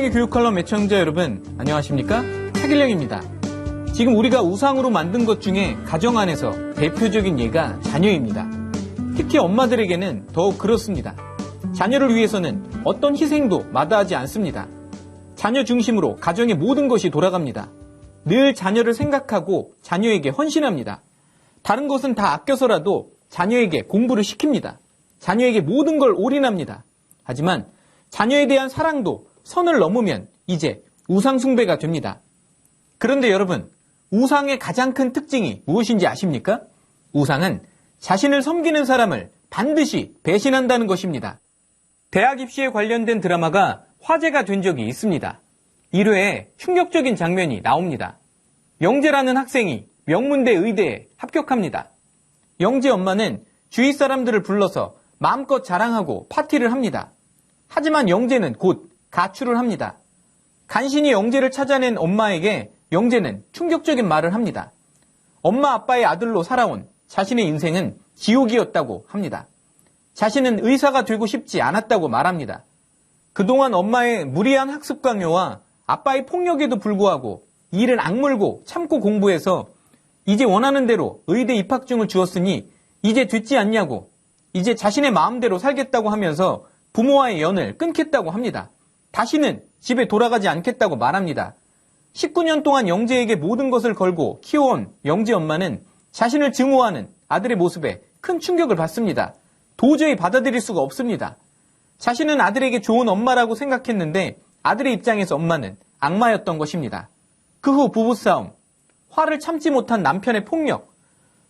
차길령의 교육 칼럼 애청자 여러분, 안녕하십니까? 차길령입니다. 지금 우리가 우상으로 만든 것 중에 가정 안에서 대표적인 예가 자녀입니다. 특히 엄마들에게는 더욱 그렇습니다. 자녀를 위해서는 어떤 희생도 마다하지 않습니다. 자녀 중심으로 가정의 모든 것이 돌아갑니다. 늘 자녀를 생각하고 자녀에게 헌신합니다. 다른 것은 다 아껴서라도 자녀에게 공부를 시킵니다. 자녀에게 모든 걸 올인합니다. 하지만 자녀에 대한 사랑도 선을 넘으면 이제 우상숭배가 됩니다. 그런데 여러분, 우상의 가장 큰 특징이 무엇인지 아십니까? 우상은 자신을 섬기는 사람을 반드시 배신한다는 것입니다. 대학 입시에 관련된 드라마가 화제가 된 적이 있습니다. 1회에 충격적인 장면이 나옵니다. 영재라는 학생이 명문대 의대에 합격합니다. 영재 엄마는 주위 사람들을 불러서 마음껏 자랑하고 파티를 합니다. 하지만 영재는 곧 가출을 합니다. 간신히 영재를 찾아낸 엄마에게 영재는 충격적인 말을 합니다. 엄마 아빠의 아들로 살아온 자신의 인생은 지옥이었다고 합니다. 자신은 의사가 되고 싶지 않았다고 말합니다. 그동안 엄마의 무리한 학습 강요와 아빠의 폭력에도 불구하고 이를 악물고 참고 공부해서 이제 원하는 대로 의대 입학증을 주었으니 이제 듣지 않냐고, 이제 자신의 마음대로 살겠다고 하면서 부모와의 연을 끊겠다고 합니다. 다시는 집에 돌아가지 않겠다고 말합니다. 19년 동안 영재에게 모든 것을 걸고 키워온 영재 엄마는 자신을 증오하는 아들의 모습에 큰 충격을 받습니다. 도저히 받아들일 수가 없습니다. 자신은 아들에게 좋은 엄마라고 생각했는데 아들의 입장에서 엄마는 악마였던 것입니다. 그 후 부부싸움, 화를 참지 못한 남편의 폭력,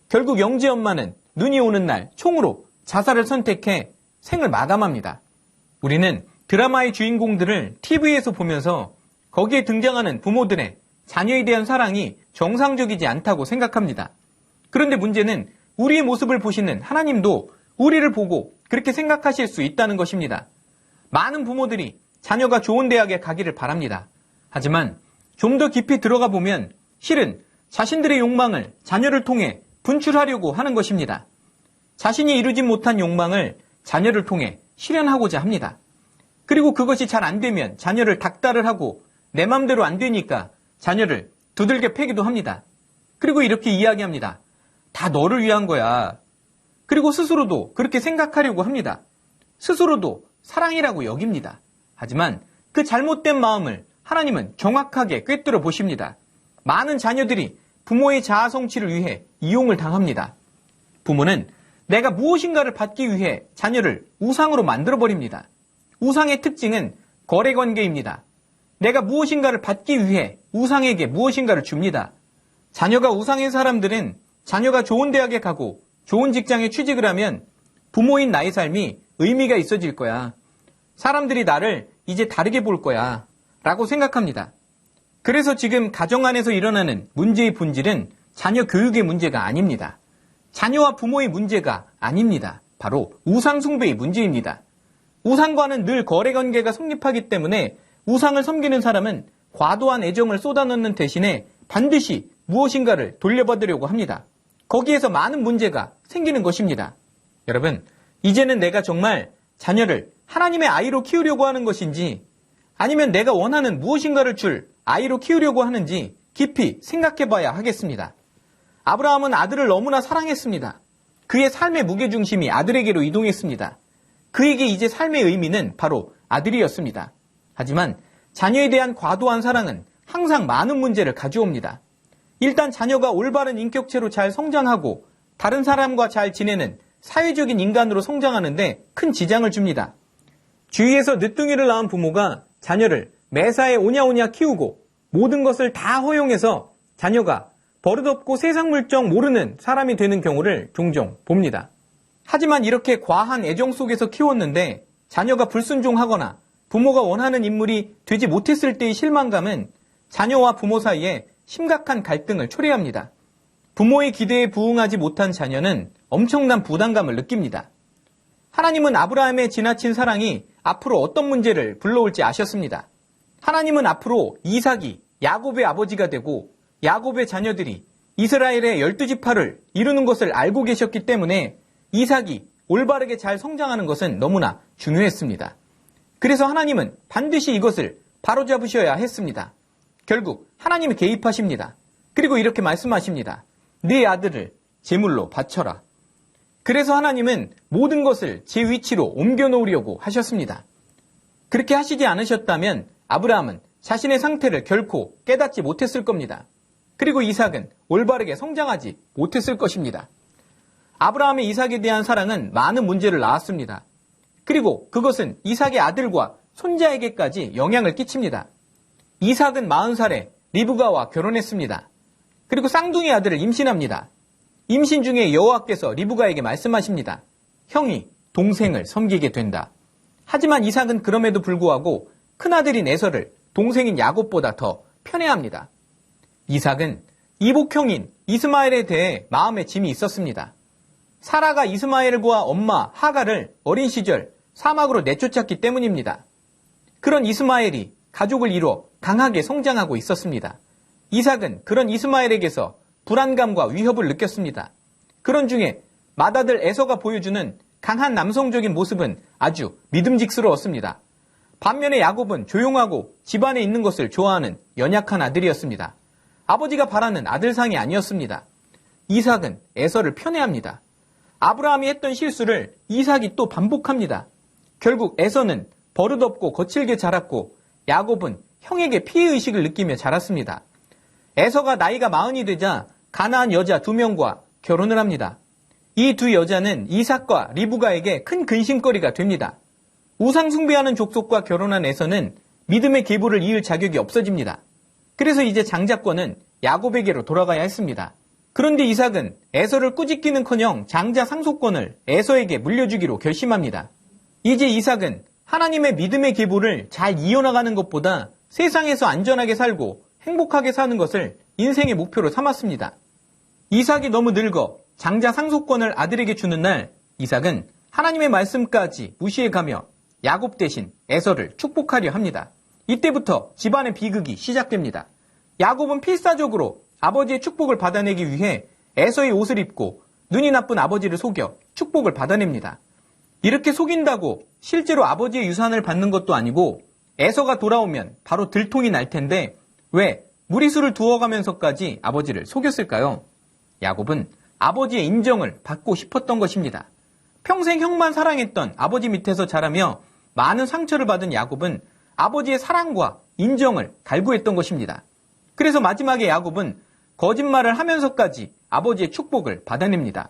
결국 영재 엄마는 눈이 오는 날 총으로 자살을 선택해 생을 마감합니다. 우리는 드라마의 주인공들을 TV에서 보면서 거기에 등장하는 부모들의 자녀에 대한 사랑이 정상적이지 않다고 생각합니다. 그런데 문제는 우리의 모습을 보시는 하나님도 우리를 보고 그렇게 생각하실 수 있다는 것입니다. 많은 부모들이 자녀가 좋은 대학에 가기를 바랍니다. 하지만 좀 더 깊이 들어가 보면 실은 자신들의 욕망을 자녀를 통해 분출하려고 하는 것입니다. 자신이 이루지 못한 욕망을 자녀를 통해 실현하고자 합니다. 그리고 그것이 잘 안 되면 자녀를 닥달을 하고 내 맘대로 안 되니까 자녀를 두들겨 패기도 합니다. 그리고 이렇게 이야기합니다. 다 너를 위한 거야. 그리고 스스로도 그렇게 생각하려고 합니다. 스스로도 사랑이라고 여깁니다. 하지만 그 잘못된 마음을 하나님은 정확하게 꿰뚫어 보십니다. 많은 자녀들이 부모의 자아 성취를 위해 이용을 당합니다. 부모는 내가 무엇인가를 받기 위해 자녀를 우상으로 만들어버립니다. 우상의 특징은 거래관계입니다. 내가 무엇인가를 받기 위해 우상에게 무엇인가를 줍니다. 자녀가 우상인 사람들은 자녀가 좋은 대학에 가고 좋은 직장에 취직을 하면 부모인 나의 삶이 의미가 있어질 거야. 사람들이 나를 이제 다르게 볼 거야. 라고 생각합니다. 그래서 지금 가정 안에서 일어나는 문제의 본질은 자녀 교육의 문제가 아닙니다. 자녀와 부모의 문제가 아닙니다. 바로 우상숭배의 문제입니다. 우상과는 늘 거래관계가 성립하기 때문에 우상을 섬기는 사람은 과도한 애정을 쏟아넣는 대신에 반드시 무엇인가를 돌려받으려고 합니다. 거기에서 많은 문제가 생기는 것입니다. 여러분, 이제는 내가 정말 자녀를 하나님의 아이로 키우려고 하는 것인지 아니면 내가 원하는 무엇인가를 줄 아이로 키우려고 하는지 깊이 생각해 봐야 하겠습니다. 아브라함은 아들을 너무나 사랑했습니다. 그의 삶의 무게중심이 아들에게로 이동했습니다. 그에게 이제 삶의 의미는 바로 아들이었습니다. 하지만 자녀에 대한 과도한 사랑은 항상 많은 문제를 가져옵니다. 일단 자녀가 올바른 인격체로 잘 성장하고 다른 사람과 잘 지내는 사회적인 인간으로 성장하는데 큰 지장을 줍니다. 주위에서 늦둥이를 낳은 부모가 자녀를 매사에 오냐오냐 키우고 모든 것을 다 허용해서 자녀가 버릇없고 세상 물정 모르는 사람이 되는 경우를 종종 봅니다. 하지만 이렇게 과한 애정 속에서 키웠는데 자녀가 불순종하거나 부모가 원하는 인물이 되지 못했을 때의 실망감은 자녀와 부모 사이에 심각한 갈등을 초래합니다. 부모의 기대에 부응하지 못한 자녀는 엄청난 부담감을 느낍니다. 하나님은 아브라함의 지나친 사랑이 앞으로 어떤 문제를 불러올지 아셨습니다. 하나님은 앞으로 이삭이 야곱의 아버지가 되고 야곱의 자녀들이 이스라엘의 12지파를 이루는 것을 알고 계셨기 때문에 이삭이 올바르게 잘 성장하는 것은 너무나 중요했습니다. 그래서 하나님은 반드시 이것을 바로잡으셔야 했습니다. 결국 하나님이 개입하십니다. 그리고 이렇게 말씀하십니다. 네 아들을 제물로 바쳐라. 그래서 하나님은 모든 것을 제 위치로 옮겨놓으려고 하셨습니다. 그렇게 하시지 않으셨다면 아브라함은 자신의 상태를 결코 깨닫지 못했을 겁니다. 그리고 이삭은 올바르게 성장하지 못했을 것입니다. 아브라함의 이삭에 대한 사랑은 많은 문제를 낳았습니다. 그리고 그것은 이삭의 아들과 손자에게까지 영향을 끼칩니다. 이삭은 40살에 리브가와 결혼했습니다. 그리고 쌍둥이 아들을 임신합니다. 임신 중에 여호와께서 리브가에게 말씀하십니다. 형이 동생을 섬기게 된다. 하지만 이삭은 그럼에도 불구하고 큰아들인 에서를 동생인 야곱보다 더 편애합니다. 이삭은 이복형인 이스마엘에 대해 마음에 짐이 있었습니다. 사라가 이스마엘과 엄마 하가를 어린 시절 사막으로 내쫓았기 때문입니다. 그런 이스마엘이 가족을 이뤄 강하게 성장하고 있었습니다. 이삭은 그런 이스마엘에게서 불안감과 위협을 느꼈습니다. 그런 중에 맏아들 에서가 보여주는 강한 남성적인 모습은 아주 믿음직스러웠습니다. 반면에 야곱은 조용하고 집안에 있는 것을 좋아하는 연약한 아들이었습니다. 아버지가 바라는 아들상이 아니었습니다. 이삭은 에서를 편애합니다. 아브라함이 했던 실수를 이삭이 또 반복합니다. 결국 에서는 버릇없고 거칠게 자랐고 야곱은 형에게 피해의식을 느끼며 자랐습니다. 에서가 나이가 40이 되자 가나안 여자 2명과 결혼을 합니다. 이 두 여자는 이삭과 리브가에게 큰 근심거리가 됩니다. 우상 숭배하는 족속과 결혼한 에서는 믿음의 계보를 이을 자격이 없어집니다. 그래서 이제 장자권은 야곱에게로 돌아가야 했습니다. 그런데 이삭은 에서를 꾸짖기는커녕 장자 상속권을 에서에게 물려주기로 결심합니다. 이제 이삭은 하나님의 믿음의 계보를 잘 이어나가는 것보다 세상에서 안전하게 살고 행복하게 사는 것을 인생의 목표로 삼았습니다. 이삭이 너무 늙어 장자 상속권을 아들에게 주는 날 이삭은 하나님의 말씀까지 무시해가며 야곱 대신 에서를 축복하려 합니다. 이때부터 집안의 비극이 시작됩니다. 야곱은 필사적으로 아버지의 축복을 받아내기 위해 에서의 옷을 입고 눈이 나쁜 아버지를 속여 축복을 받아냅니다. 이렇게 속인다고 실제로 아버지의 유산을 받는 것도 아니고 에서가 돌아오면 바로 들통이 날 텐데 왜 무리수를 두어가면서까지 아버지를 속였을까요? 야곱은 아버지의 인정을 받고 싶었던 것입니다. 평생 형만 사랑했던 아버지 밑에서 자라며 많은 상처를 받은 야곱은 아버지의 사랑과 인정을 갈구했던 것입니다. 그래서 마지막에 야곱은 거짓말을 하면서까지 아버지의 축복을 받아냅니다.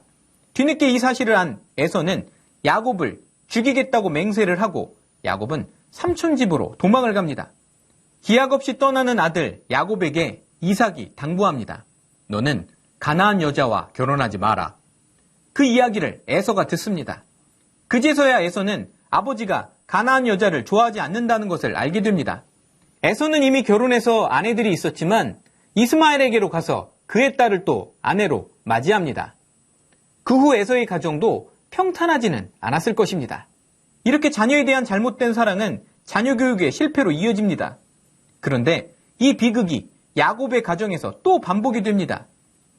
뒤늦게 이 사실을 안 에서는 야곱을 죽이겠다고 맹세를 하고 야곱은 삼촌 집으로 도망을 갑니다. 기약 없이 떠나는 아들 야곱에게 이삭이 당부합니다. 너는 가나안 여자와 결혼하지 마라. 그 이야기를 에서가 듣습니다. 그제서야 에서는 아버지가 가나안 여자를 좋아하지 않는다는 것을 알게 됩니다. 에서는 이미 결혼해서 아내들이 있었지만 이스마엘에게로 가서 그의 딸을 또 아내로 맞이합니다. 그 후 에서의 가정도 평탄하지는 않았을 것입니다. 이렇게 자녀에 대한 잘못된 사랑은 자녀 교육의 실패로 이어집니다. 그런데 이 비극이 야곱의 가정에서 또 반복이 됩니다.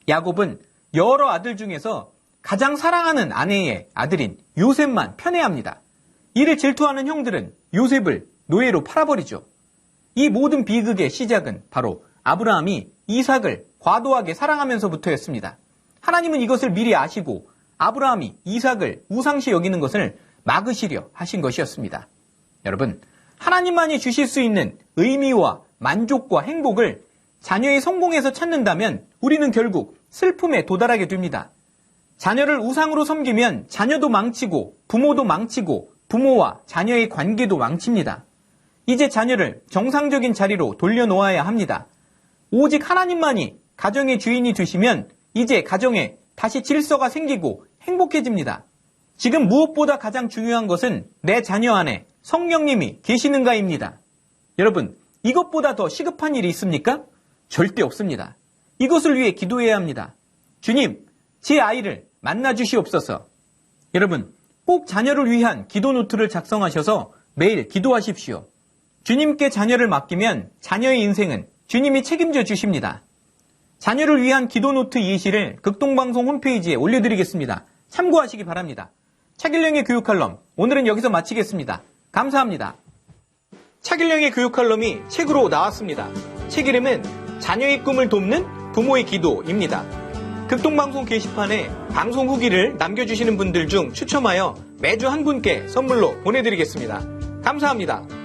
야곱은 여러 아들 중에서 가장 사랑하는 아내의 아들인 요셉만 편애합니다. 이를 질투하는 형들은 요셉을 노예로 팔아버리죠. 이 모든 비극의 시작은 바로 아브라함이 이삭을 과도하게 사랑하면서부터였습니다. 하나님은 이것을 미리 아시고 아브라함이 이삭을 우상시 여기는 것을 막으시려 하신 것이었습니다. 여러분, 하나님만이 주실 수 있는 의미와 만족과 행복을 자녀의 성공에서 찾는다면 우리는 결국 슬픔에 도달하게 됩니다. 자녀를 우상으로 섬기면 자녀도 망치고 부모도 망치고 부모와 자녀의 관계도 망칩니다. 이제 자녀를 정상적인 자리로 돌려놓아야 합니다. 오직 하나님만이 가정의 주인이 되시면 이제 가정에 다시 질서가 생기고 행복해집니다. 지금 무엇보다 가장 중요한 것은 내 자녀 안에 성령님이 계시는가입니다. 여러분, 이것보다 더 시급한 일이 있습니까? 절대 없습니다. 이것을 위해 기도해야 합니다. 주님, 제 아이를 만나 주시옵소서. 여러분, 꼭 자녀를 위한 기도 노트를 작성하셔서 매일 기도하십시오. 주님께 자녀를 맡기면 자녀의 인생은 주님이 책임져 주십니다. 자녀를 위한 기도 노트 예시를 극동방송 홈페이지에 올려드리겠습니다. 참고하시기 바랍니다. 차길령의 교육 칼럼, 오늘은 여기서 마치겠습니다. 감사합니다. 차길령의 교육 칼럼이 책으로 나왔습니다. 책 이름은 자녀의 꿈을 돕는 부모의 기도입니다. 극동방송 게시판에 방송 후기를 남겨주시는 분들 중 추첨하여 매주 한 분께 선물로 보내드리겠습니다. 감사합니다.